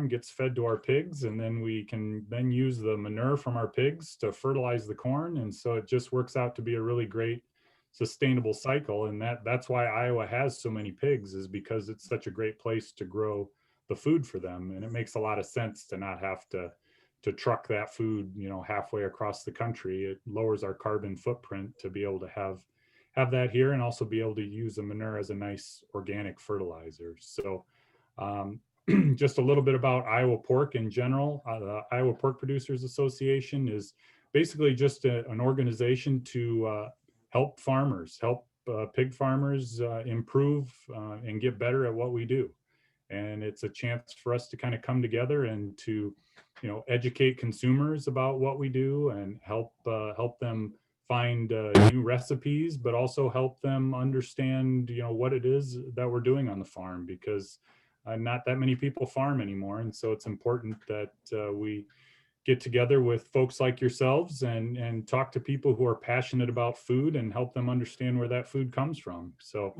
farm gets fed to our pigs, and then we can then use the manure from our pigs to fertilize the corn. And so it just works out to be a really great sustainable cycle. And that's why Iowa has so many pigs, is because it's such a great place to grow the food for them. And it makes a lot of sense to not have to truck that food, halfway across the country. It lowers our carbon footprint to be able to have that here, and also be able to use the manure as a nice organic fertilizer. So just a little bit about Iowa pork in general. The Iowa Pork Producers Association is basically just an organization to help farmers, help pig farmers improve and get better at what we do. And it's a chance for us to kind of come together and to, educate consumers about what we do, and help them find new recipes, but also help them understand, what it is that we're doing on the farm, because not that many people farm anymore. And so it's important that we get together with folks like yourselves and talk to people who are passionate about food and help them understand where that food comes from. So,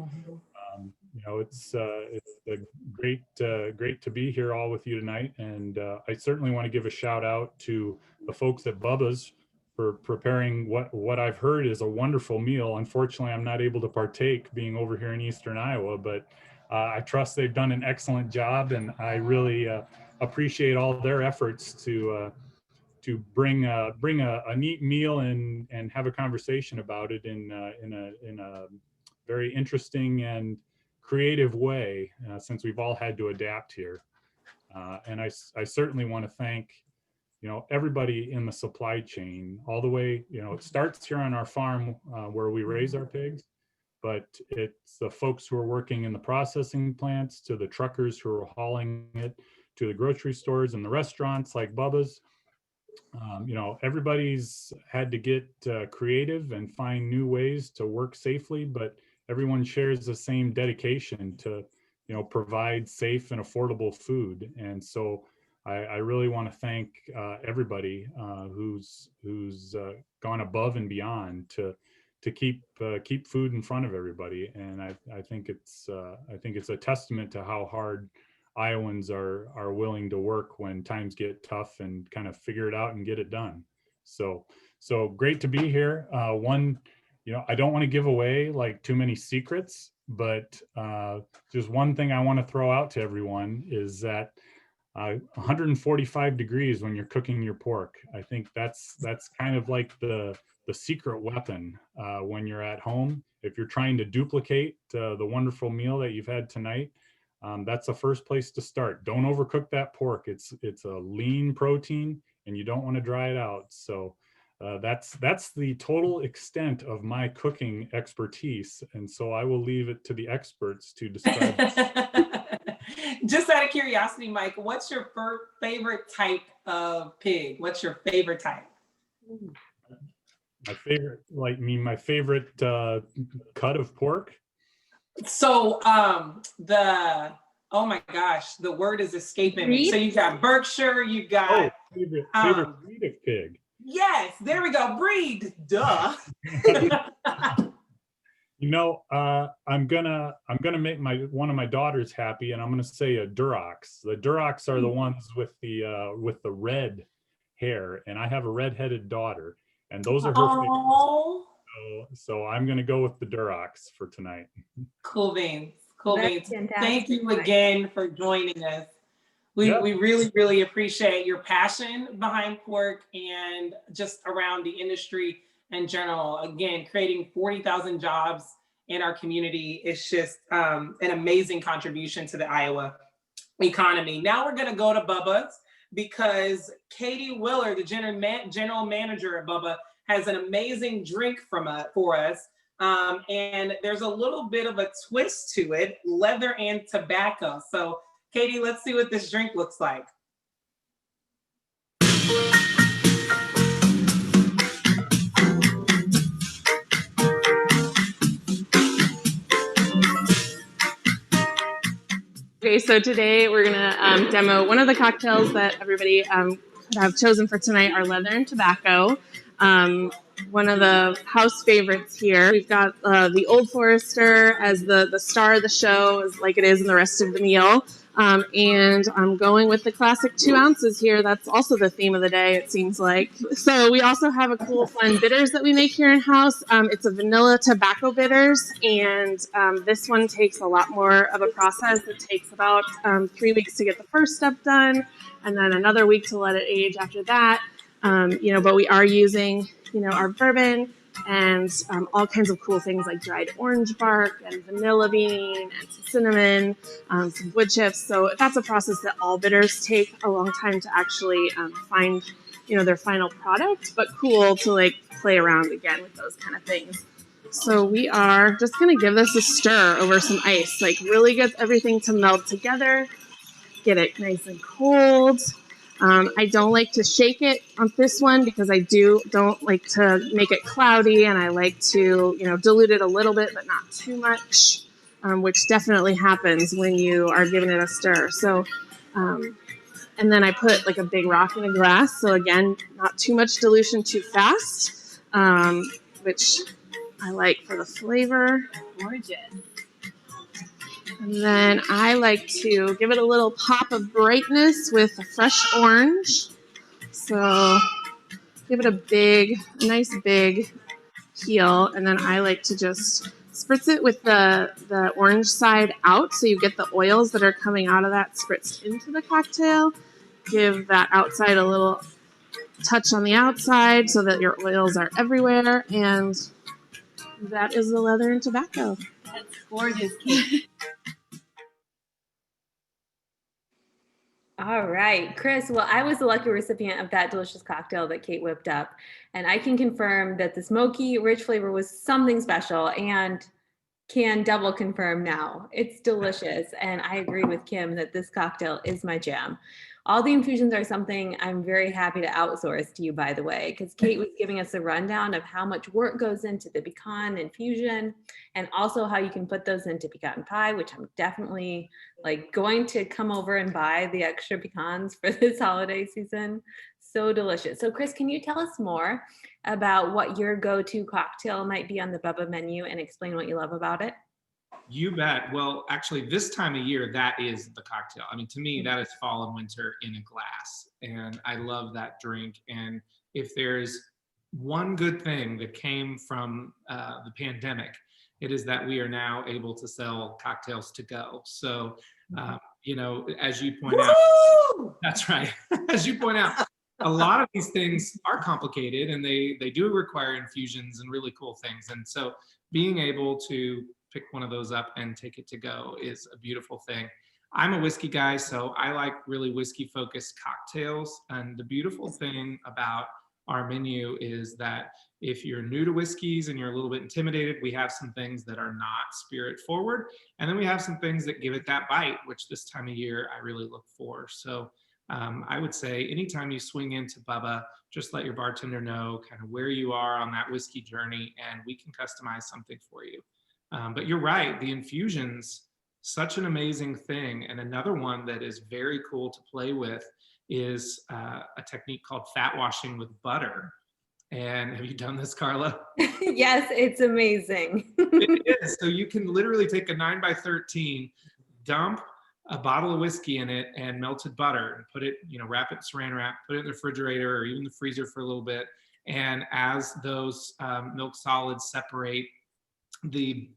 it's great to be here all with you tonight. And I certainly want to give a shout out to the folks at Bubba's for preparing what I've heard is a wonderful meal. Unfortunately, I'm not able to partake, being over here in Eastern Iowa, but I trust they've done an excellent job, and I really appreciate all their efforts to bring a neat meal and have a conversation about it in a very interesting and creative way, since we've all had to adapt here. And I certainly want to thank, everybody in the supply chain, all the way, it starts here on our farm where we raise our pigs, but it's the folks who are working in the processing plants, to the truckers who are hauling it to the grocery stores and the restaurants like Bubba's. Everybody's had to get creative and find new ways to work safely, but everyone shares the same dedication to, provide safe and affordable food. And so I really want to thank everybody who's gone above and beyond to keep food in front of everybody. And I think it's a testament to how hard Iowans are willing to work when times get tough, and kind of figure it out and get it done. So great to be here. I don't want to give away like too many secrets, but just one thing I want to throw out to everyone is that 145 degrees when you're cooking your pork. I think that's kind of like the secret weapon when you're at home. If you're trying to duplicate the wonderful meal that you've had tonight, that's the first place to start. Don't overcook that pork. It's a lean protein, and you don't want to dry it out. So that's the total extent of my cooking expertise. And so I will leave it to the experts to describe. Just out of curiosity, Mike, what's your favorite type of pig? What's your favorite type? My favorite cut of pork? So oh my gosh, the word is escaping me. So you got Berkshire, you got favorite breed of pig. Yes, there we go. Breed, duh. I'm gonna make one of my daughters happy, and I'm gonna say a Durox. The Durox are the ones with the red hair, and I have a red-headed daughter, and those are her favorites. So I'm gonna go with the Durox for tonight. Cool beans. Thank you again for joining us. We really, really appreciate your passion behind pork and just around the industry in general. Again, creating 40,000 jobs in our community is just an amazing contribution to the Iowa economy. Now we're gonna go to Bubba's, because Katie Willer, the general manager at Bubba, has an amazing drink for us. And there's a little bit of a twist to it, leather and tobacco. So Katie, let's see what this drink looks like. Okay, so today we're gonna demo one of the cocktails that everybody have chosen for tonight, our leather and tobacco. One of the house favorites here. We've got the Old Forester as the star of the show, as like it is in the rest of the meal. And I'm going with the classic 2 ounces here. That's also the theme of the day, it seems like. So we also have a cool, fun bitters that we make here in-house. It's a vanilla tobacco bitters, and this one takes a lot more of a process. It takes about 3 weeks to get the first step done, and then another week to let it age after that. But we are using, our bourbon and all kinds of cool things like dried orange bark and vanilla bean and some cinnamon, some wood chips. So that's a process that all bitters take a long time to actually find, their final product, but cool to like play around again with those kind of things. So we are just going to give this a stir over some ice, like really get everything to meld together, get it nice and cold. I don't like to shake it on this one because I don't like to make it cloudy, and I like to, dilute it a little bit, but not too much, which definitely happens when you are giving it a stir. So, and then I put like a big rock in a glass. So again, not too much dilution too fast, which I like for the flavor. Gorgeous. And then I like to give it a little pop of brightness with a fresh orange. So give it a nice big peel. And then I like to just spritz it with the orange side out. So you get the oils that are coming out of that spritzed into the cocktail. Give that outside a little touch on the outside so that your oils are everywhere. And that is the leather and tobacco. That's gorgeous, Kate. All right, Chris. Well, I was the lucky recipient of that delicious cocktail that Kate whipped up. And I can confirm that the smoky, rich flavor was something special, and can double confirm now. It's delicious. And I agree with Kim that this cocktail is my jam. All the infusions are something I'm very happy to outsource to you, by the way, because Kate was giving us a rundown of how much work goes into the pecan infusion, and also how you can put those into pecan pie, which I'm definitely going to come over and buy the extra pecans for this holiday season. So delicious. So Chris, can you tell us more about what your go-to cocktail might be on the Bubba menu and explain what you love about it? You bet. Well, actually, this time of year, that is the cocktail. I mean, to me, that is fall and winter in a glass. And I love that drink. And if there's one good thing that came from the pandemic, it is that we are now able to sell cocktails to go. So, as you point out, that's right. As you point out, a lot of these things are complicated, and they do require infusions and really cool things. And so being able to pick one of those up and take it to go is a beautiful thing. I'm a whiskey guy, so I like really whiskey focused cocktails. And the beautiful thing about our menu is that if you're new to whiskeys and you're a little bit intimidated, we have some things that are not spirit forward. And then we have some things that give it that bite, which this time of year I really look for. So I would say anytime you swing into Bubba, just let your bartender know kind of where you are on that whiskey journey, and we can customize something for you. But you're right, the infusions, such an amazing thing. And another one that is very cool to play with is a technique called fat washing with butter. And have you done this, Carla? Yes, it's amazing. It is. So you can literally take a 9x13, dump a bottle of whiskey in it and melted butter, and put it, wrap it in saran wrap, put it in the refrigerator or even the freezer for a little bit. And as those milk solids separate, the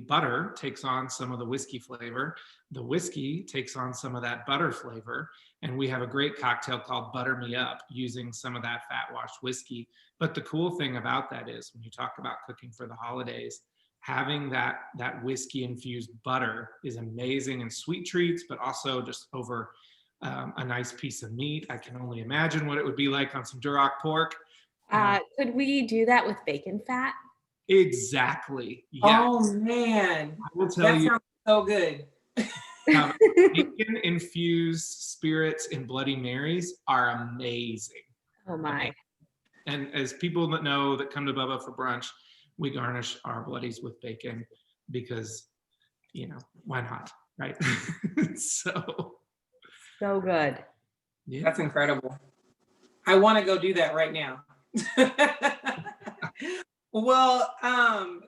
butter takes on some of the whiskey flavor. The whiskey takes on some of that butter flavor. And we have a great cocktail called Butter Me Up using some of that fat washed whiskey. But the cool thing about that is when you talk about cooking for the holidays, having that whiskey infused butter is amazing in sweet treats, but also just over a nice piece of meat. I can only imagine what it would be like on some Duroc pork. Could we do that with bacon fat? Exactly. Yes. Oh man, I will tell you. Sounds so good. Bacon infused spirits in Bloody Marys are amazing. Oh my. And as people that know that come to Bubba for brunch, we garnish our bloodies with bacon because, why not, right? So good. Yeah. That's incredible. I want to go do that right now. Well,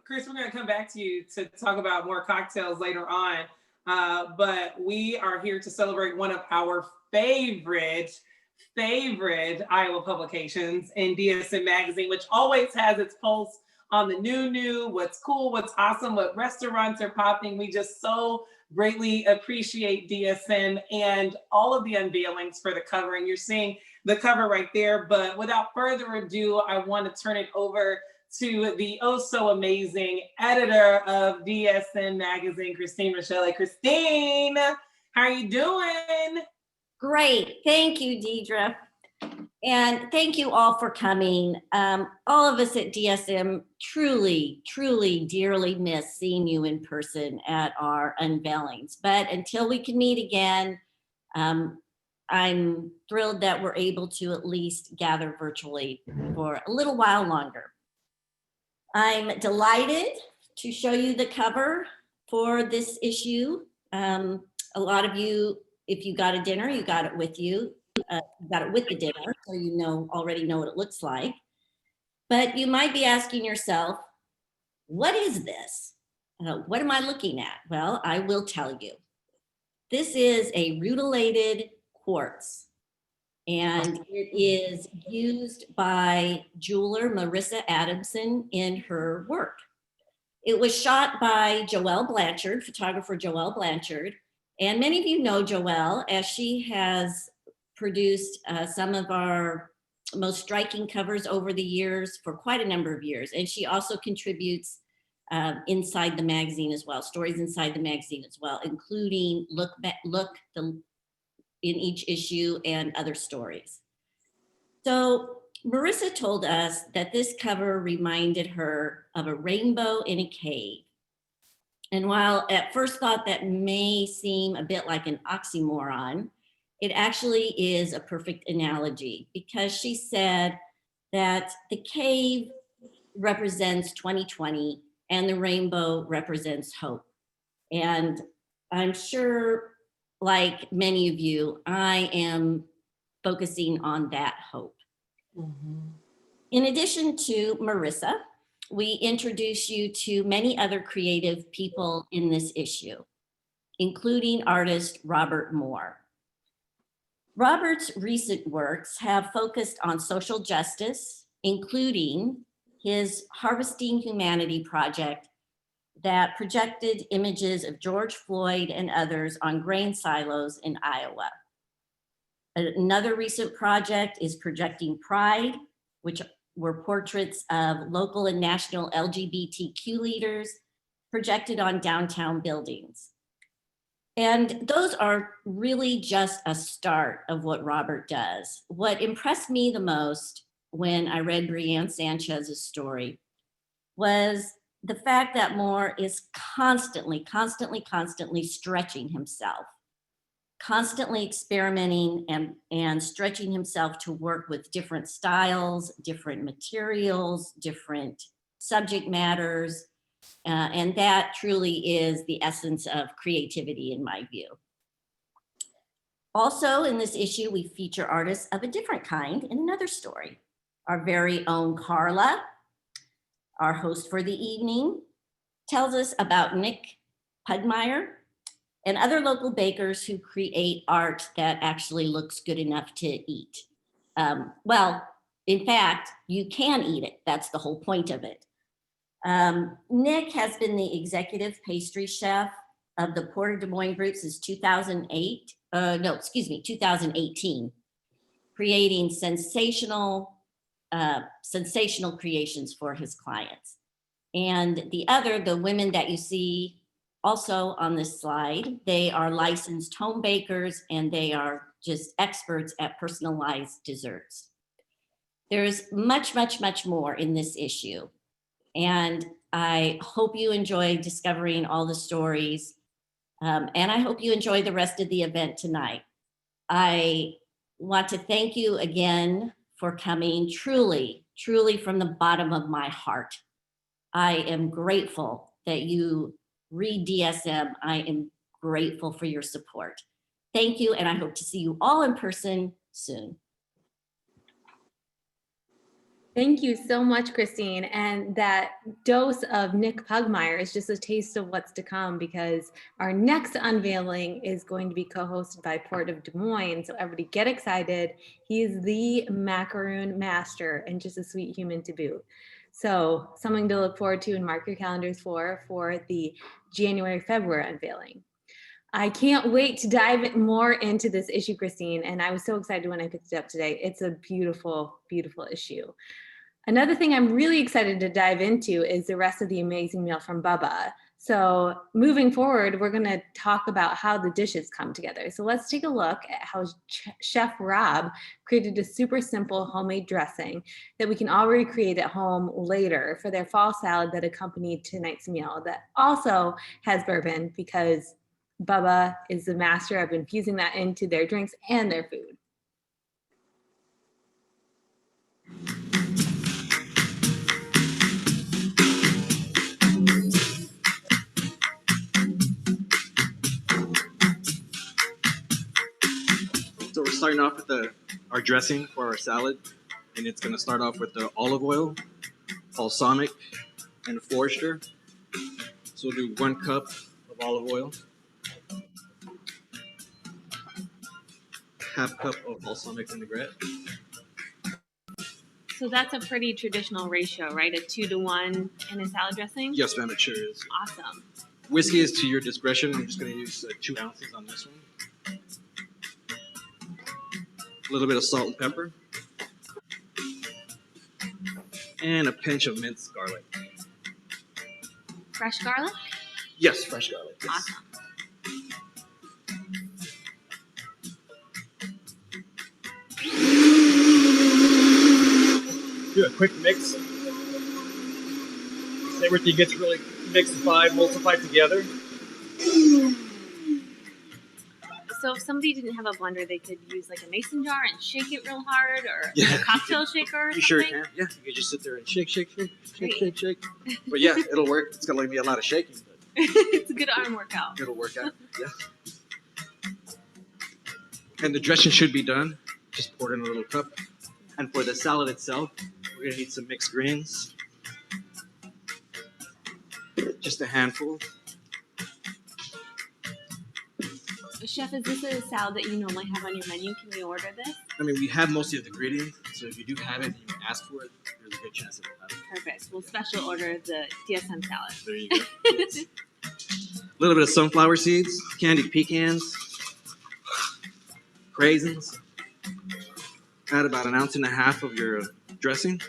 Chris, we're going to come back to you to talk about more cocktails later on. but we are here to celebrate one of our favorite Iowa publications in DSM Magazine, which always has its pulse on the new, what's cool, what's awesome, what restaurants are popping. We just so greatly appreciate DSM and all of the unveilings for the cover. And you're seeing the cover right there. But without further ado, I want to turn it over to the oh so amazing editor of DSM Magazine, Christine Rochelle. Christine, how are you doing? Great. Thank you, Deidre. And thank you all for coming. All of us at DSM truly, dearly miss seeing you in person at our unveilings. But until we can meet again, I'm thrilled that we're able to at least gather virtually for a little while longer. I'm delighted to show you the cover for this issue. A lot of you, if you got a dinner, you got it with you. You got it with the dinner, so you already know what it looks like. But you might be asking yourself, what is this? What am I looking at? Well, I will tell you. This is a rutilated quartz, and it is used by jeweler Marissa Adamson in her work. It was shot by Joelle Blanchard, photographer Joelle Blanchard, and many of you know Joelle as she has produced some of our most striking covers over the years for quite a number of years. And she also contributes inside the magazine as well, stories inside the magazine as well, including look in each issue and other stories. So Marissa told us that this cover reminded her of a rainbow in a cave. And while at first thought that may seem a bit like an oxymoron, it actually is a perfect analogy, because she said that the cave represents 2020 and the rainbow represents hope. And I'm sure, like many of you, I am focusing on that hope. Mm-hmm. In addition to Marissa, we introduce you to many other creative people in this issue, including artist Robert Moore. Robert's recent works have focused on social justice, including his Harvesting Humanity project that projected images of George Floyd and others on grain silos in Iowa. Another recent project is Projecting Pride, which were portraits of local and national LGBTQ leaders projected on downtown buildings. And those are really just a start of what Robert does. What impressed me the most when I read Brianne Sanchez's story was the fact that Moore is constantly stretching himself, constantly experimenting and stretching himself to work with different styles, different materials, different subject matters. And that truly is the essence of creativity in my view. Also in this issue, we feature artists of a different kind in another story. Our very own Carla, our host for the evening, tells us about Nick Pudmeyer and other local bakers who create art that actually looks good enough to eat. Well, in fact, you can eat it. That's the whole point of it. Nick has been the executive pastry chef of the Porter Des Moines Group since 2018, creating sensational creations for his clients. And the women that you see also on this slide, they are licensed home bakers and they are just experts at personalized desserts. There's much more in this issue. And I hope you enjoy discovering all the stories. And I hope you enjoy the rest of the event tonight. I want to thank you again for coming, truly from the bottom of my heart. I am grateful that you read DSM. I am grateful for your support. Thank you, and I hope to see you all in person soon. Thank you so much, Christine. And that dose of Nick Pugmire is just a taste of what's to come, because our next unveiling is going to be co-hosted by Port of Des Moines. So everybody get excited. He is the macaroon master and just a sweet human to boot. So something to look forward to and mark your calendars for the January, February unveiling. I can't wait to dive more into this issue, Christine. And I was so excited when I picked it up today. It's a beautiful, beautiful issue. Another thing I'm really excited to dive into is the rest of the amazing meal from Bubba. So moving forward, we're gonna talk about how the dishes come together. So let's take a look at how Chef Rob created a super simple homemade dressing that we can all recreate at home later for their fall salad that accompanied tonight's meal, that also has bourbon, because Bubba is the master of infusing that into their drinks and their food. So we're starting off with our dressing for our salad, and it's gonna start off with the olive oil, balsamic, and Forester. So we'll do 1 cup of olive oil, ½ cup of balsamic vinaigrette. So that's a pretty traditional ratio, right? A 2-to-1 in a salad dressing? Yes, ma'am, it sure is. Awesome. Whiskey is to your discretion. I'm just gonna use 2 ounces on this one. A little bit of salt and pepper. And a pinch of minced garlic. Fresh garlic? Yes, fresh garlic. Yes. Awesome. Do a quick mix. Everything gets really mixified, emulsified together. So if somebody didn't have a blender, they could use like a mason jar and shake it real hard, or a cocktail shaker or You something? sure can. Yeah, you can just sit there and shake. But yeah, it'll work. It's gonna be a lot of shaking, but It's a good arm workout. it'll work out. Yeah. And the dressing should be done. Just pour it in a little cup. And for the salad itself, we're gonna need some mixed greens. Just a handful. Chef, is this a salad that you normally have on your menu? Can we order this? I mean, we have most of the ingredients, so if you do have it and you ask for it, there's a good chance that we'll have it. Perfect. We'll special order the DSM salad. There you go. Yes. A little bit of sunflower seeds, candied pecans, raisins. Add about 1.5 ounces of your dressing.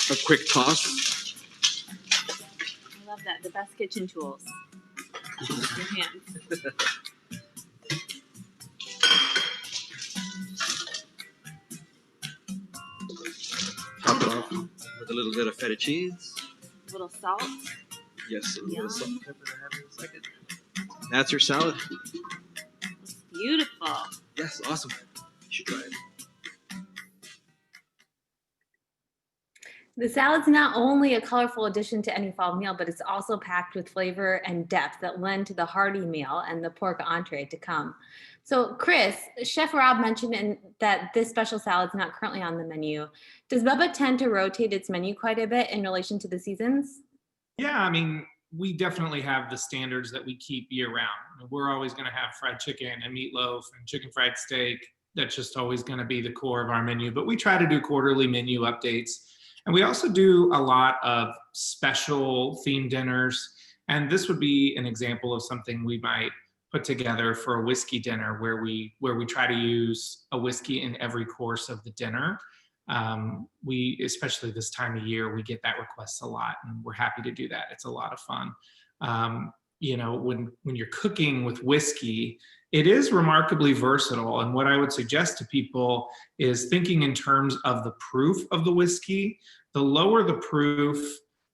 A quick toss. I love that. The best kitchen tools. Your hands. Top it off with a little bit of feta cheese. A little salt. Yes, a little bit of salt Yum. and pepper to have in a second. That's your salad. It's beautiful. Yes, awesome. You should try it. The salad's not only a colorful addition to any fall meal, but it's also packed with flavor and depth that lend to the hearty meal and the pork entree to come. So Chris, Chef Rob mentioned that this special salad's not currently on the menu. Does Bubba tend to rotate its menu quite a bit in relation to the seasons? Yeah, I mean, we definitely have the standards that we keep year round. We're always going to have fried chicken and meatloaf and chicken fried steak. That's just always going to be the core of our menu. But we try to do quarterly menu updates. And we also do a lot of special themed dinners. And this would be an example of something we might put together for a whiskey dinner where we try to use a whiskey in every course of the dinner. We, especially this time of year, we get that request a lot, and we're happy to do that. It's a lot of fun. You know, when you're cooking with whiskey, it is remarkably versatile. And what I would suggest to people is thinking in terms of the proof of the whiskey. The lower the proof,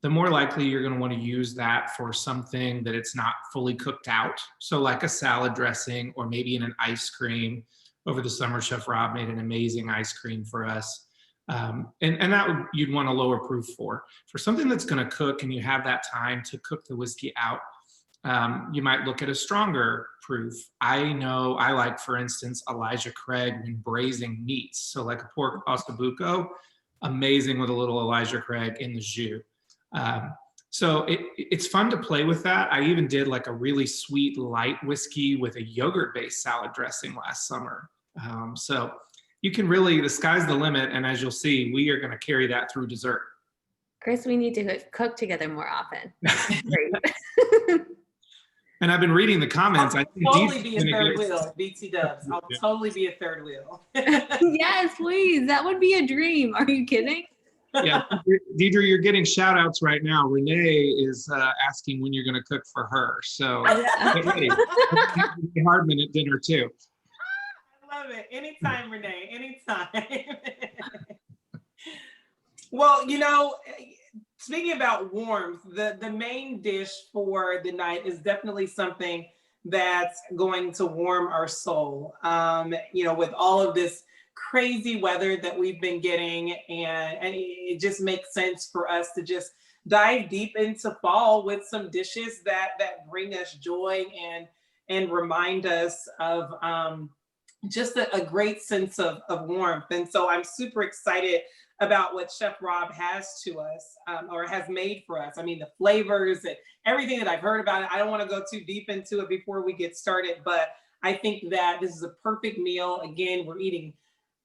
the more likely you're going to want to use that for something that it's not fully cooked out. So like a salad dressing, or maybe in an ice cream. Over the summer, Chef Rob made an amazing ice cream for us. And that you'd want a lower proof for. For something that's going to cook and you have that time to cook the whiskey out, You might look at a stronger proof. I know I like, for instance, Elijah Craig when braising meats. So like a pork ossobuco, amazing with a little Elijah Craig in the jus. So it's fun to play with that. I even did like a really sweet light whiskey with a yogurt-based salad dressing last summer. So you can really, the sky's the limit. And as you'll see, we are going to carry that through dessert. Chris, we need to cook together more often. Great. And I've been reading the comments. I'll totally be a third wheel, BT Dubs. I'll totally be a third wheel. Yes, please. That would be a dream. Are you kidding? Yeah, Deidre, you're getting shout outs right now. Renee is asking when you're going to cook for her. So get ready. Hardman at dinner too. I love it. Anytime, Renee, anytime. Well, you know, speaking about warmth, the main dish for the night is definitely something that's going to warm our soul. You know, with all of this crazy weather that we've been getting, and it just makes sense for us to just dive deep into fall with some dishes that bring us joy and remind us of just a great sense of warmth. And so I'm super excited about what Chef Rob has to us, or has made for us. I mean, the flavors and everything that I've heard about it. I don't want to go too deep into it before we get started, but I think that this is a perfect meal. Again, we're eating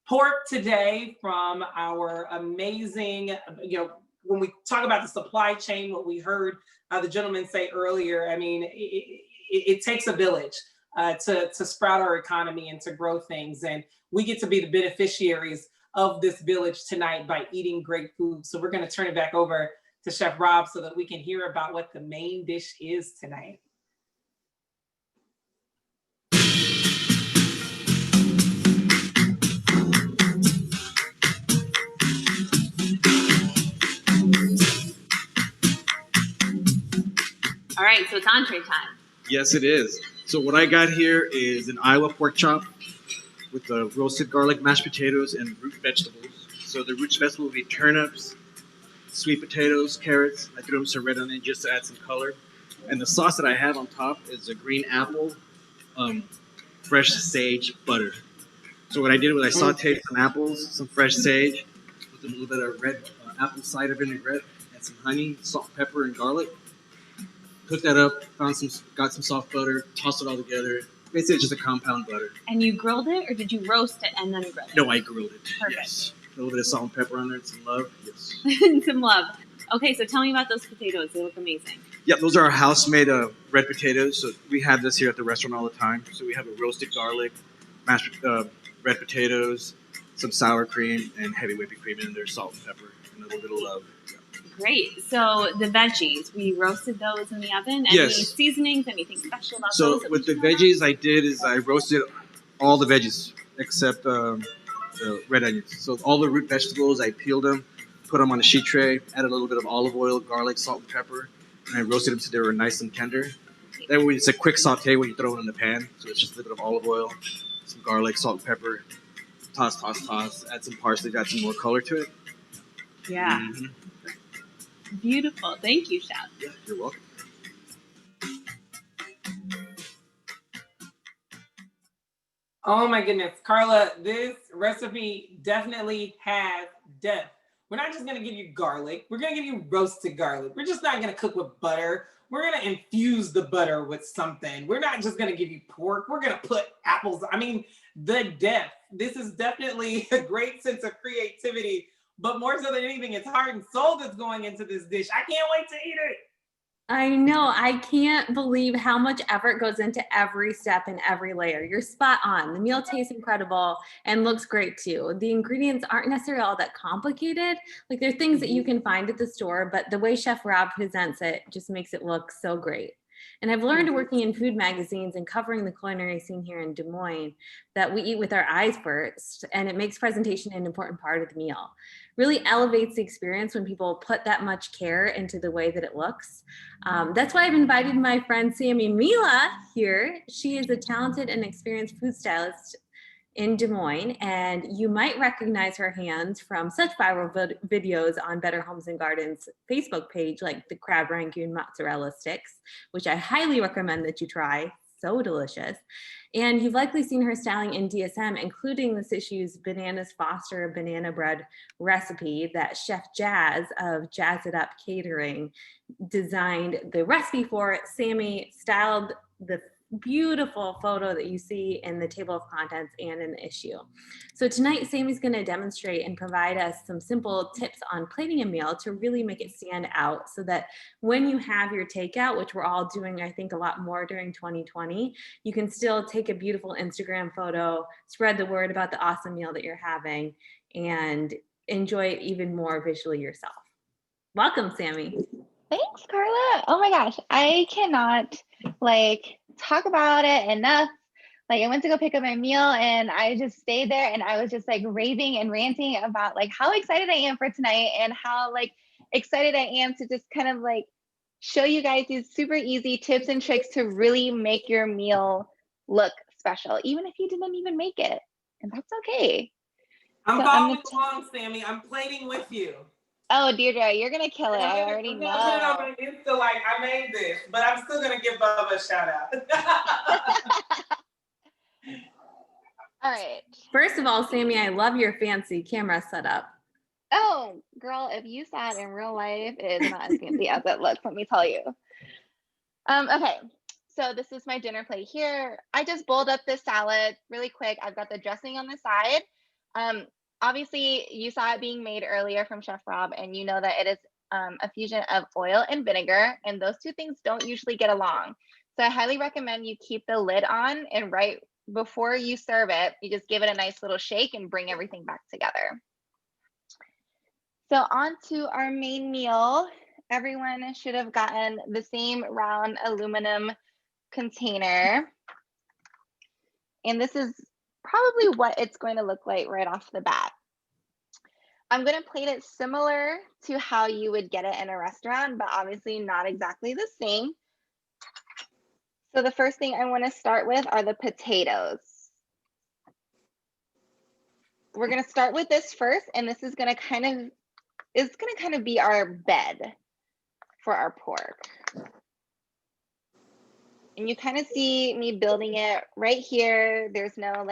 pork today from our amazing, you know, when we talk about the supply chain, what we heard the gentleman say earlier, I mean, it takes a village to sprout our economy and to grow things. And we get to be the beneficiaries of this village tonight by eating great food. So we're going to turn it back over to Chef Rob so that we can hear about what the main dish is tonight. All right, so it's entree time. Yes, it is. So what I got here is an Iowa pork chop with the roasted garlic, mashed potatoes, and root vegetables. So the root vegetables will be turnips, sweet potatoes, carrots. I threw them some red onion just to add some color. And the sauce that I have on top is a green apple, fresh sage butter. So what I did was I sauteed some apples, some fresh sage, with a little bit of red apple cider vinaigrette, and some honey, salt, pepper, and garlic. Cooked that up, got some soft butter, tossed it all together. Basically, it's just a compound butter. And you grilled it, or did you roast it and then grill it? No, I grilled it. Perfect. Yes. A little bit of salt and pepper on there, and some love. Yes. Some love. Okay, so tell me about those potatoes. They look amazing. Yeah, those are our house-made red potatoes. So we have this here at the restaurant all the time. So we have a roasted garlic, mashed red potatoes, some sour cream, and heavy whipping cream in there, salt and pepper, and a little bit of love. Yeah. Great. So the veggies, we roasted those in the oven. Any seasonings, anything special about those? So with the veggies, I did is I roasted all the veggies except the red onions. So all the root vegetables, I peeled them, put them on a sheet tray, added a little bit of olive oil, garlic, salt, and pepper, and I roasted them so they were nice and tender. That way it's a quick saute when you throw it in the pan. So it's just a little bit of olive oil, some garlic, salt, and pepper, toss, add some parsley, add some more color to it. Yeah. Mm-hmm. Beautiful. Thank you, Chef. Yeah, you're welcome. Oh my goodness, Carla, this recipe definitely has depth. We're not just gonna give you garlic, we're gonna give you roasted garlic. We're just not gonna cook with butter. We're gonna infuse the butter with something. We're not just gonna give you pork, we're gonna put apples. I mean, the depth. This is definitely a great sense of creativity, but more so than anything, it's heart and soul that's going into this dish. I can't wait to eat it. I know. I can't believe how much effort goes into every step and every layer. You're spot on. The meal tastes incredible and looks great too. The ingredients aren't necessarily all that complicated. Like they're things that you can find at the store, but the way Chef Rob presents it just makes it look so great. And I've learned working in food magazines and covering the culinary scene here in Des Moines that we eat with our eyes first, and it makes presentation an important part of the meal. Really elevates the experience when people put that much care into the way that it looks. That's why I've invited my friend Sammy Mila here. She is a talented and experienced food stylist in Des Moines, and you might recognize her hands from such viral videos on Better Homes and Gardens Facebook page, like the crab rangoon mozzarella sticks, which I highly recommend that you try. So delicious. And you've likely seen her styling in DSM, including this issue's Bananas Foster banana bread recipe that Chef Jazz of Jazz It Up Catering designed the recipe for. Sammy styled the beautiful photo that you see in the table of contents and in the issue. So tonight, Sammy's going to demonstrate and provide us some simple tips on plating a meal to really make it stand out, so that when you have your takeout, which we're all doing, I think, a lot more during 2020, you can still take a beautiful Instagram photo, spread the word about the awesome meal that you're having, and enjoy it even more visually yourself. Welcome, Sammy. Thanks, Carla. Oh my gosh, I cannot talk about it enough. I went to go pick up my meal and I just stayed there and I was just raving and ranting about how excited I am for tonight and how excited I am to just kind of show you guys these super easy tips and tricks to really make your meal look special, even if you didn't even make it. And that's okay. I'm following along, Sammy. I'm plating with you. Oh, Deirdre, you're going to kill it. I already know. I'm going to put it on my Insta I made this, but I'm still going to give Bubba a shout out. All right. First of all, Sammy, I love your fancy camera setup. Oh, girl, if you saw it in real life, it is not as fancy as it looks, let me tell you. Okay, so this is my dinner plate here. I just bowled up this salad really quick. I've got the dressing on the side. Obviously, you saw it being made earlier from Chef Rob, and you know that it is a fusion of oil and vinegar, and those two things don't usually get along. So I highly recommend you keep the lid on, and right before you serve it, you just give it a nice little shake and bring everything back together. So on to our main meal. Everyone should have gotten the same round aluminum container. And this is probably what it's going to look like right off the bat. I'm going to plate it similar to how you would get it in a restaurant, but obviously not exactly the same. So the first thing I want to start with are the potatoes. We're going to start with this first, and this is going to kind of be our bed for our pork. And you kind of see me building it right here. There's no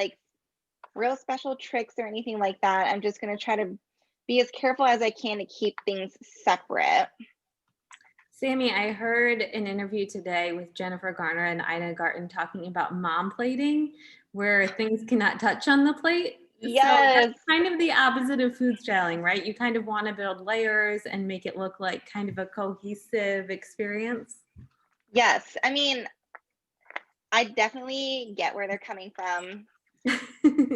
real special tricks or anything like that. I'm just going to try to be as careful as I can to keep things separate. Sammy, I heard an interview today with Jennifer Garner and Ina Garten talking about mom plating, where things cannot touch on the plate. Yes. So that's kind of the opposite of food styling, right? You kind of want to build layers and make it look like kind of a cohesive experience. Yes. I mean, I definitely get where they're coming from.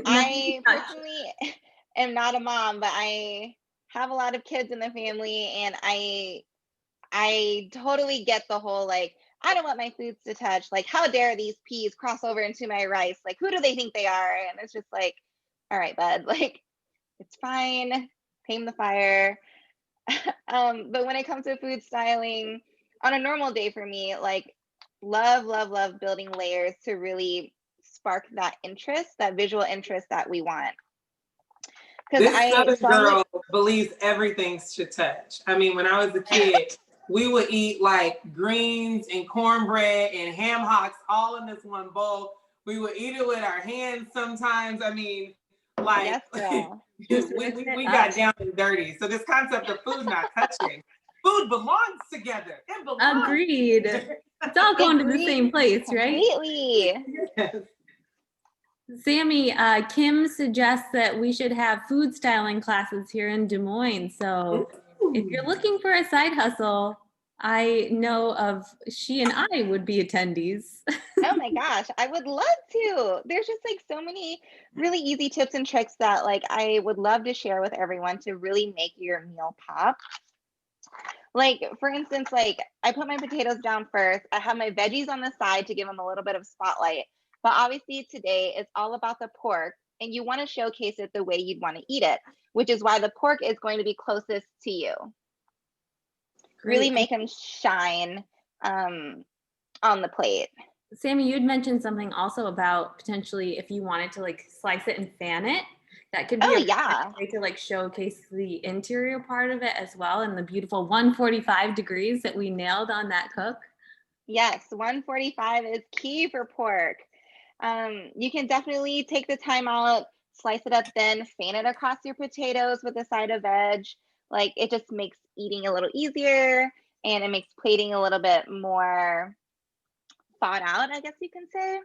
I personally am not a mom, but I have a lot of kids in the family, and I totally get the whole I don't want my foods to touch. How dare these peas cross over into my rice? Who do they think they are? And it's just all right, bud, it's fine. Tame the fire. But when it comes to food styling, on a normal day for me, love building layers to really spark that interest, that visual interest that we want. This Southern girl believes everything should touch. I mean, when I was a kid, we would eat greens and cornbread and ham hocks all in this one bowl. We would eat it with our hands sometimes. I mean, yes, we got down and dirty. So this concept of food not touching, food belongs together. It belongs. Agreed. It's all going to the same place, right? Completely. Yes. Sammy, Kim suggests that we should have food styling classes here in Des Moines. So if you're looking for a side hustle, I know of she and I would be attendees. Oh my gosh, I would love to. There's just so many really easy tips and tricks that I would love to share with everyone to really make your meal pop. For instance, I put my potatoes down first. I have my veggies on the side to give them a little bit of spotlight. But obviously today it's all about the pork, and you want to showcase it the way you'd want to eat it, which is why the pork is going to be closest to you. Great. Really make them shine on the plate. Sammy, you'd mentioned something also about potentially if you wanted to like slice it and fan it, that could be Oh a yeah. way to like showcase the interior part of it as well, and the beautiful 145 degrees that we nailed on that cook. Yes, 145 is key for pork. You can definitely take the time out, slice it up thin, fan it across your potatoes with a side of veg. Like it just makes eating a little easier and it makes plating a little bit more thought out, I guess you can say.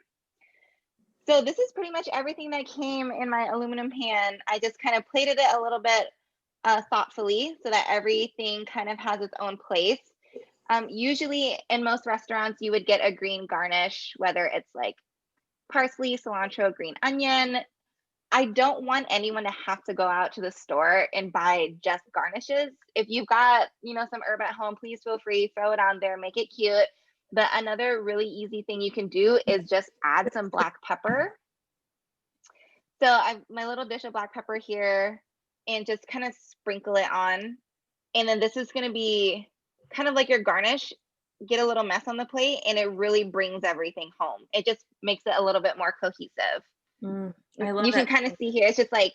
So this is pretty much everything that came in my aluminum pan. I just kind of plated it a little bit thoughtfully so that everything kind of has its own place. Usually in most restaurants, you would get a green garnish, whether it's like parsley, cilantro, green onion. I don't want anyone to have to go out to the store and buy just garnishes. If you've got, some herb at home, please feel free, throw it on there, make it cute. But another really easy thing you can do is just add some black pepper. So I have my little dish of black pepper here and just kind of sprinkle it on. And then this is going to be kind of like your garnish. Get a little mess on the plate and it really brings everything home. It just makes it a little bit more cohesive. I love You can it. kind of see here, it's just like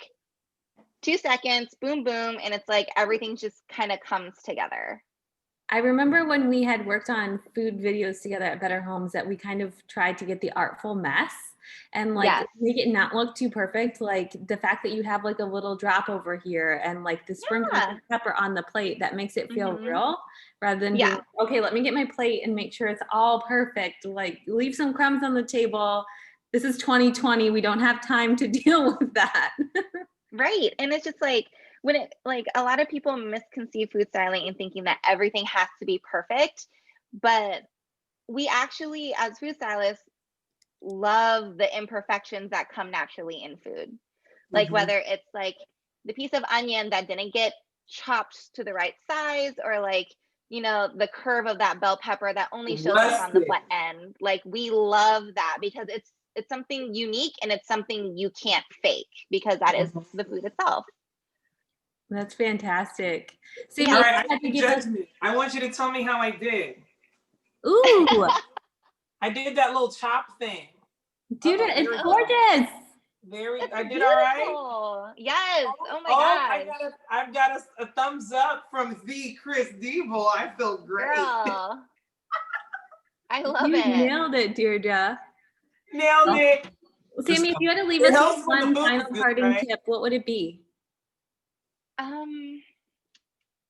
2 seconds, boom, boom. And it's like everything just kind of comes together. I remember when we had worked on food videos together at Better Homes that we kind of tried to get the artful mess and like Yes. make it not look too perfect. Like the fact that you have like a little drop over here and like the sprinkle of pepper on the plate, that makes it feel real rather than being, okay, let me get my plate and make sure it's all perfect. Like leave some crumbs on the table. This is 2020. We don't have time to deal with that. Right. And it's just like, when it like a lot of people misconceive food styling and thinking that everything has to be perfect, but we actually as food stylists love the imperfections that come naturally in food. Like whether it's like the piece of onion that didn't get chopped to the right size, or like the curve of that bell pepper that only shows up on the butt end. Like we love that because it's something unique and it's something you can't fake because that is the food itself. That's fantastic. Sammy, all right, I want you to tell me how I did. Ooh. I did that little chop thing. Dude, it's gorgeous. I did all right. Yes. Oh my gosh. I've got a thumbs up from the Chris Diebel. I feel great. Girl. I love You it. nailed it, Deirdre. Nailed it. Sammy, if you had to leave us with one final parting tip, what would it be?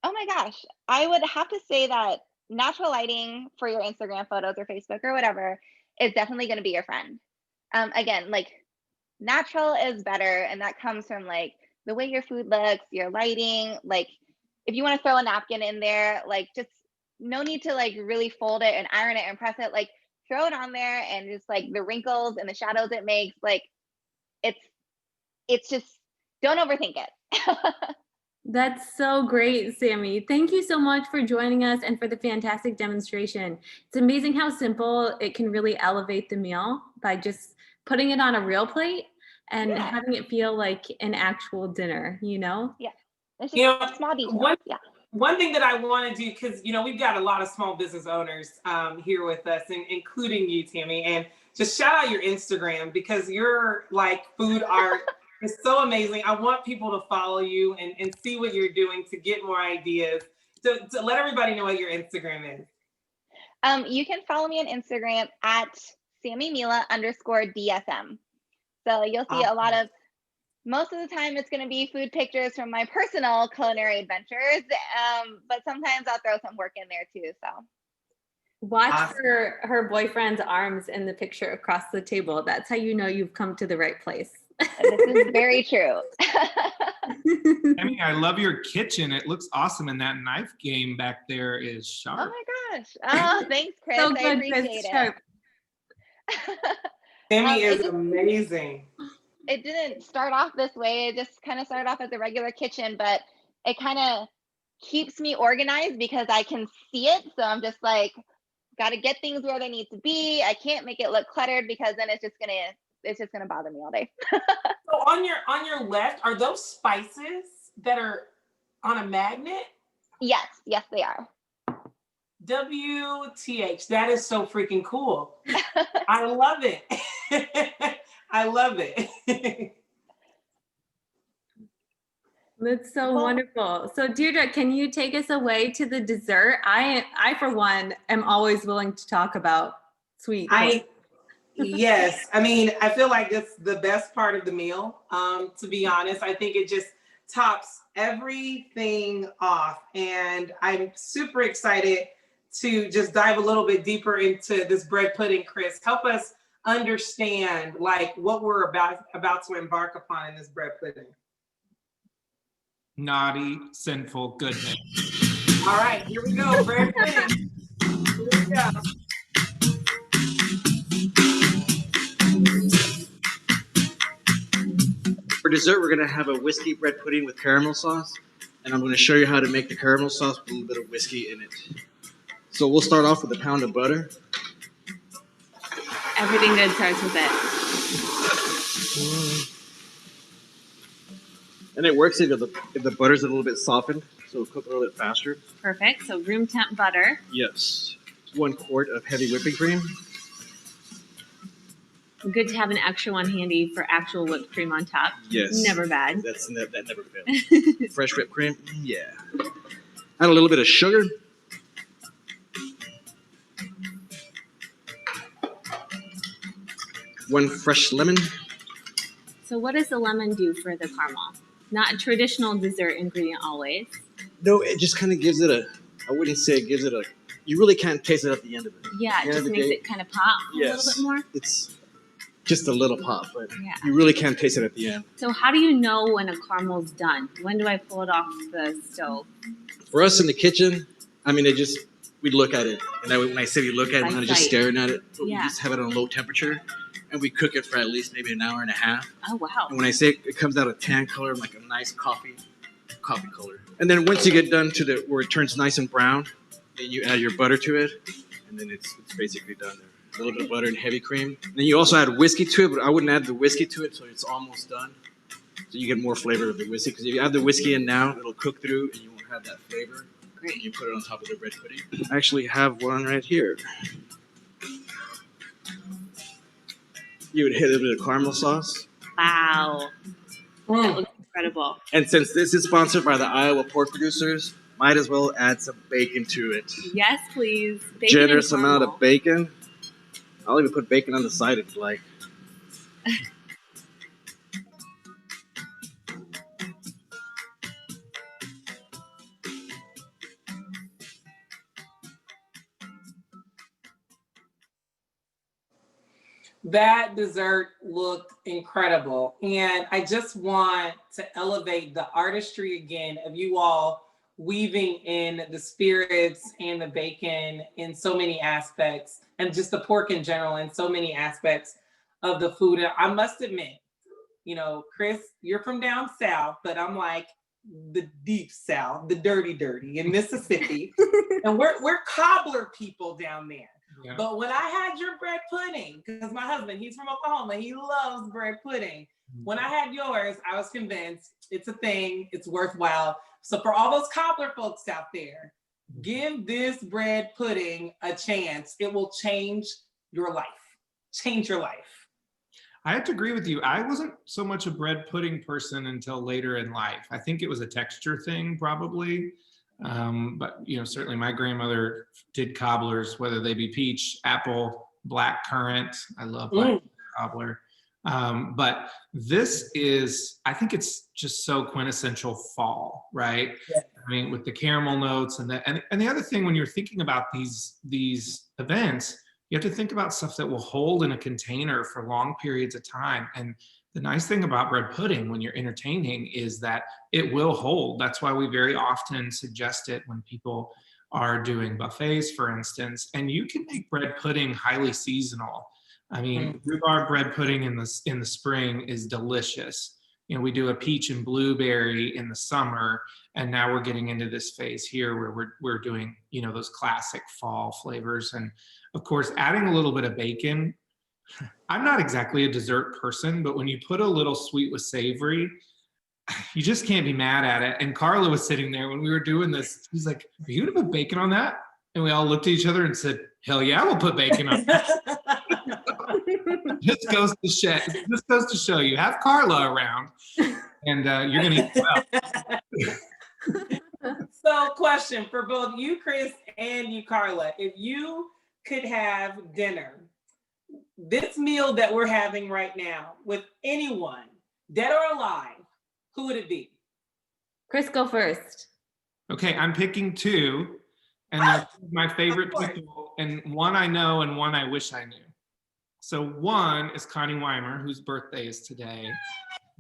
Oh my gosh. I would have to say that natural lighting for your Instagram photos or Facebook or whatever is definitely going to be your friend. Again, like natural is better. And that comes from like the way your food looks, your lighting. Like if you want to throw a napkin in there, like just no need to like really fold it and iron it and press it. Like throw it on there and just like the wrinkles and the shadows it makes, like it's just, don't overthink it. That's so great, Sammy. Thank you so much for joining us and for the fantastic demonstration. It's amazing how simple it can really elevate the meal by just putting it on a real plate and having it feel like an actual dinner, Yeah. It's just small details. One thing that I want to do, because we've got a lot of small business owners here with us, including you, Tammy, and just shout out your Instagram because your like food art is so amazing. I want people to follow you and see what you're doing to get more ideas. To let everybody know what your Instagram is. You can follow me on Instagram at SammyMila_DSM. So you'll see a lot of, most of the time it's going to be food pictures from my personal culinary adventures, but sometimes I'll throw some work in there too. So watch her boyfriend's arms in the picture across the table. That's how you know you've come to the right place. This is very true. I mean, I love your kitchen. It looks awesome, and that knife game back there is sharp. Oh my gosh! Oh, thanks, Chris. So good, I appreciate Chris. it. Tammy is amazing. It didn't start off this way. It just kind of started off as a regular kitchen, but it kind of keeps me organized because I can see it. So I'm just like, got to get things where they need to be. I can't make it look cluttered because then it's just gonna bother me all day. So on your left, are those spices that are on a magnet? Yes, they are. WTH, that is so freaking cool. I love it. I love it. That's so wonderful. So Deirdre, can you take us away to the dessert? I for one am always willing to talk about sweet. Yes, I mean, I feel like it's the best part of the meal. To be honest, I think it just tops everything off, and I'm super excited to just dive a little bit deeper into this bread pudding. Chris, help us understand like what we're about to embark upon in this bread pudding. Naughty, sinful goodness. All right, here we go, bread pudding. Here we go. For dessert, we're gonna have a whiskey bread pudding with caramel sauce, and I'm gonna show you how to make the caramel sauce with a little bit of whiskey in it. So we'll start off with a pound of butter. Everything good starts with it. And it works if the butter's a little bit softened, so it'll cook a little bit faster. Perfect. So room temp butter. Yes. 1 quart of heavy whipping cream. Good to have an extra one handy for actual whipped cream on top. Yes. Never bad. That never fails. Fresh whipped cream. Yeah. Add a little bit of sugar. One fresh lemon. So what does the lemon do for the caramel? Not a traditional dessert ingredient always. No, it just kind of gives it I wouldn't say it gives it you really can't taste it at the end of it. Yeah, it just makes it kind of pop a little bit more. It's just a little pop, but yeah. You really can't taste it at the end. So how do you know when a caramel's done? When do I pull it off the stove? For us in the kitchen, I mean, we look at it. And when I say we look at it, we're not just staring at it. But we just have it on low temperature. And we cook it for at least maybe an hour and a half. Oh, wow. And when I say it comes out a tan color, like a nice coffee color. And then once you get done to where it turns nice and brown, then you add your butter to it. And then it's basically done there. A little bit of butter and heavy cream. And then you also add whiskey to it, but I wouldn't add the whiskey to it, so it's almost done. So you get more flavor of the whiskey. Because if you add the whiskey in now, it'll cook through and you won't have that flavor. Great. You put it on top of the bread pudding. I actually have one right here. You would hit a bit of caramel sauce. Wow. That looks incredible. And since this is sponsored by the Iowa pork producers, might as well add some bacon to it. Yes, please. Bacon generous amount of bacon. I'll even put bacon on the side if you like. That dessert looked incredible. And I just want to elevate the artistry again of you all weaving in the spirits and the bacon in so many aspects, and just the pork in general in so many aspects of the food. And I must admit, you know, Chris, you're from down south, but I'm like the deep south, the dirty in Mississippi. And we're cobbler people down there. Yeah. But when I had your bread pudding, because my husband, he's from Oklahoma, he loves bread pudding. When I had yours, I was convinced it's a thing, it's worthwhile. So for all those cobbler folks out there, give this bread pudding a chance. It will change your life. Change your life. I have to agree with you. I wasn't so much a bread pudding person until later in life. I think it was a texture thing, probably. But you know, certainly my grandmother did cobblers, whether they be peach, apple, black currant. I love black cobbler. But this is, I think it's just so quintessential fall, right? Yeah. I mean, with the caramel notes and the other thing, when you're thinking about these events, you have to think about stuff that will hold in a container for long periods of time. And the nice thing about bread pudding when you're entertaining is that it will hold. That's why we very often suggest it when people are doing buffets, for instance. And you can make bread pudding highly seasonal. I mean, rhubarb bread pudding in the spring is delicious. You know, we do a peach and blueberry in the summer, and now we're getting into this phase here where we're doing, you know, those classic fall flavors. And of course, adding a little bit of bacon. I'm not exactly a dessert person, but when you put a little sweet with savory, you just can't be mad at it. And Carla was sitting there when we were doing this. She's like, "Are you gonna put bacon on that?" And we all looked at each other and said, hell yeah, we'll put bacon on it. Just goes to show you, have Carla around and you're going to eat well. So question for both you, Chris, and you, Carla. If you could have dinner, this meal that we're having right now with anyone, dead or alive, who would it be? Chris, go first. Okay, I'm picking two. And they're my favorite people, and one I know and one I wish I knew. So one is Connie Weimer, whose birthday is today.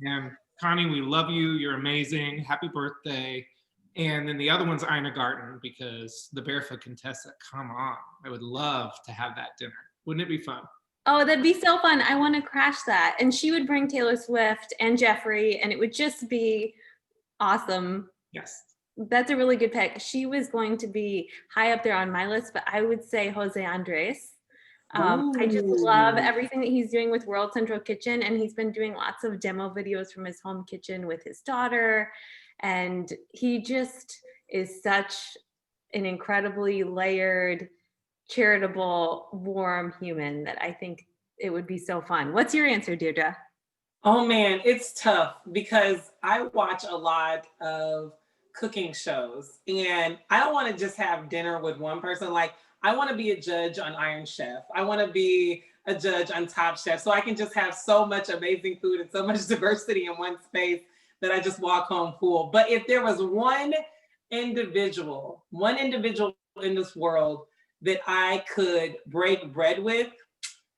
And Connie, we love you. You're amazing. Happy birthday. And then the other one's Ina Garten, because the Barefoot Contessa, come on. I would love to have that dinner. Wouldn't it be fun? Oh, that'd be so fun. I want to crash that. And she would bring Taylor Swift and Jeffrey, and it would just be awesome. Yes. That's a really good pick. She was going to be high up there on my list, but I would say Jose Andres. I just love everything that he's doing with World Central Kitchen, and he's been doing lots of demo videos from his home kitchen with his daughter, and he just is such an incredibly layered, charitable, warm human that I think it would be so fun. What's your answer, Deirdre? Oh man, it's tough because I watch a lot of cooking shows, and I don't want to just have dinner with one person. Like, I want to be a judge on Iron Chef. I want to be a judge on Top Chef, so I can just have so much amazing food and so much diversity in one space that I just walk home full. But if there was one individual in this world that I could break bread with,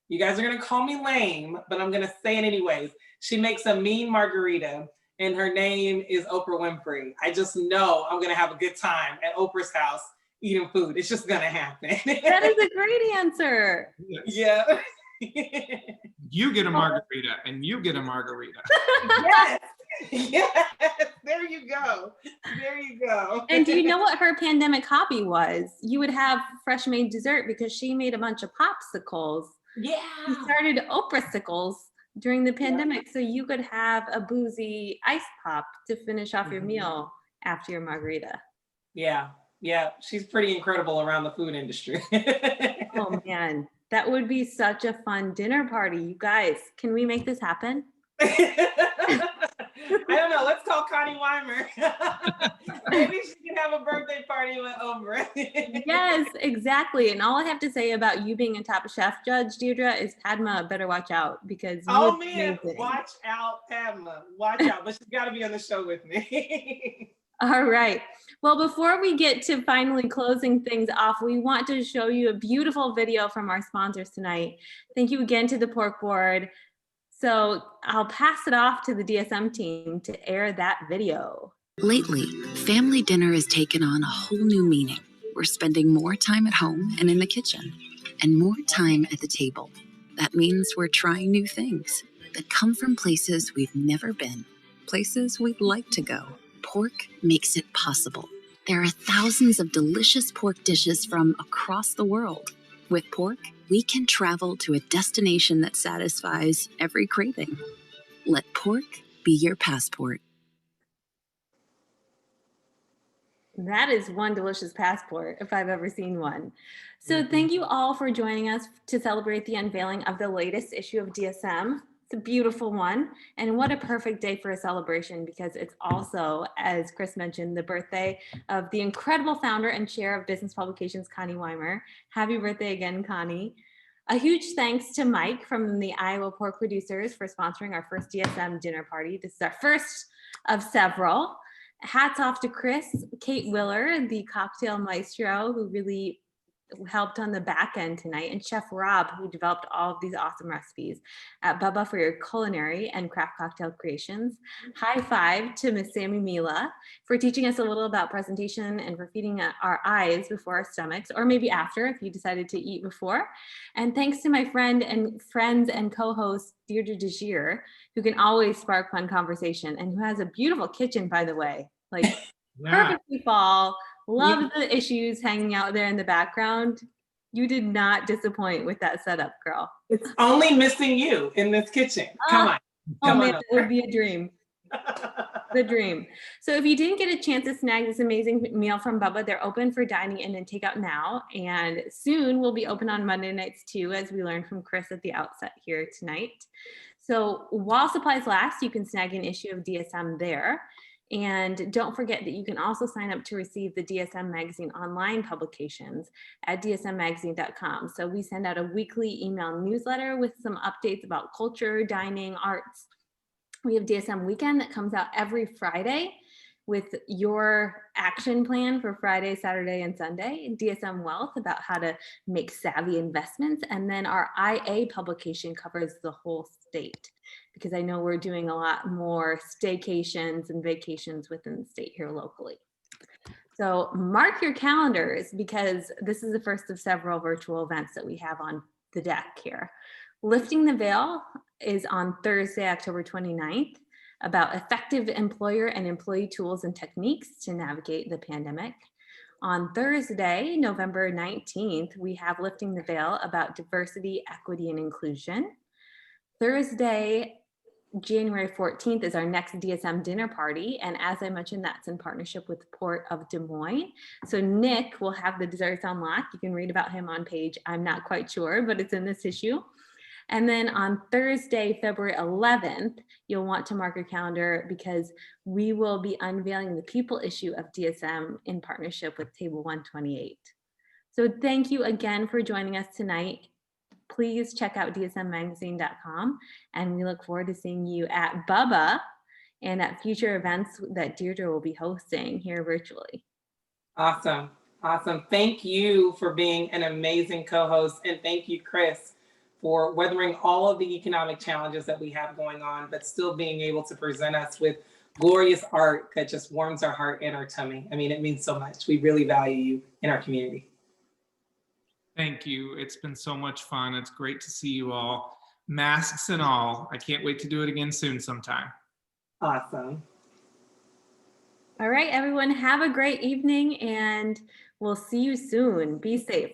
you guys are gonna call me lame, but I'm gonna say it anyways. She makes a mean margarita, and her name is Oprah Winfrey. I just know I'm gonna have a good time at Oprah's house eating food. It's just gonna happen. That is a great answer. Yeah. You get a margarita, and you get a margarita. Yes. Yes. There you go. There you go. And do you know what her pandemic hobby was? You would have fresh made dessert because she made a bunch of popsicles. Yeah. She started Oprahsicles during the pandemic, so you could have a boozy ice pop to finish off your meal after your margarita. Yeah. Yeah. She's pretty incredible around the food industry. Oh man, that would be such a fun dinner party. You guys, can we make this happen? I don't know. Let's call Connie Weimer. Maybe she can have a birthday party with Oprah. Yes, exactly. And all I have to say about you being a Top Chef judge, Deirdre, is Padma better watch out because oh man, watch out, Padma. Watch out. But she's got to be on the show with me. All right. Well, before we get to finally closing things off, we want to show you a beautiful video from our sponsors tonight. Thank you again to the Pork Board. So I'll pass it off to the DSM team to air that video. Lately, family dinner has taken on a whole new meaning. We're spending more time at home and in the kitchen, and more time at the table. That means we're trying new things that come from places we've never been, places we'd like to go. Pork makes it possible. There are thousands of delicious pork dishes from across the world. With pork, we can travel to a destination that satisfies every craving. Let pork be your passport. That is one delicious passport, if I've ever seen one. So thank you all for joining us to celebrate the unveiling of the latest issue of DSM. It's a beautiful one, and what a perfect day for a celebration because it's also, as Chris mentioned, the birthday of the incredible founder and chair of business publications, Connie Weimer. Happy birthday again, Connie. A huge thanks to Mike from the Iowa Pork Producers for sponsoring our first DSM dinner party. This is our first of several. Hats off to Chris, Kate Willer, the cocktail maestro, who really helped on the back end tonight, and Chef Rob, who developed all of these awesome recipes at Bubba for your culinary and craft cocktail creations. High five to Miss Sammy Mila for teaching us a little about presentation and for feeding our eyes before our stomachs, or maybe after if you decided to eat before. And thanks to my friends and co-host Deirdre DeGier, who can always spark fun conversation and who has a beautiful kitchen, by the way, like perfectly fall. Love the issues hanging out there in the background. You did not disappoint with that setup, girl. It's only missing you in this kitchen. Come on. Oh man, it would be a dream. The dream. So if you didn't get a chance to snag this amazing meal from Bubba, they're open for dining in and takeout now. And soon we'll be open on Monday nights too, as we learned from Chris at the outset here tonight. So while supplies last, you can snag an issue of DSM there. And don't forget that you can also sign up to receive the DSM Magazine online publications at dsmmagazine.com. So we send out a weekly email newsletter with some updates about culture, dining, arts. We have DSM Weekend that comes out every Friday with your action plan for Friday, Saturday, and Sunday. DSM Wealth about how to make savvy investments. And then our IA publication covers the whole state, because I know we're doing a lot more staycations and vacations within the state here locally. So mark your calendars, because this is the first of several virtual events that we have on the deck here. Lifting the Veil is on Thursday, October 29th, about effective employer and employee tools and techniques to navigate the pandemic. On Thursday, November 19th, we have Lifting the Veil about diversity, equity, and inclusion. Thursday, January 14th is our next DSM dinner party. And as I mentioned, that's in partnership with the Port of Des Moines. So Nick will have the desserts on lock. You can read about him on page, I'm not quite sure, but it's in this issue. And then on Thursday, February 11th, you'll want to mark your calendar, because we will be unveiling the People issue of DSM in partnership with Table 128. So thank you again for joining us tonight. Please check out dsmmagazine.com, and we look forward to seeing you at Bubba and at future events that Deirdre will be hosting here virtually. Awesome. Awesome. Thank you for being an amazing co-host. And thank you, Chris, for weathering all of the economic challenges that we have going on, but still being able to present us with glorious art that just warms our heart and our tummy. I mean, it means so much. We really value you in our community. Thank you. It's been so much fun. It's great to see you all, masks and all. I can't wait to do it again soon sometime. Awesome. All right, everyone, have a great evening, and we'll see you soon. Be safe.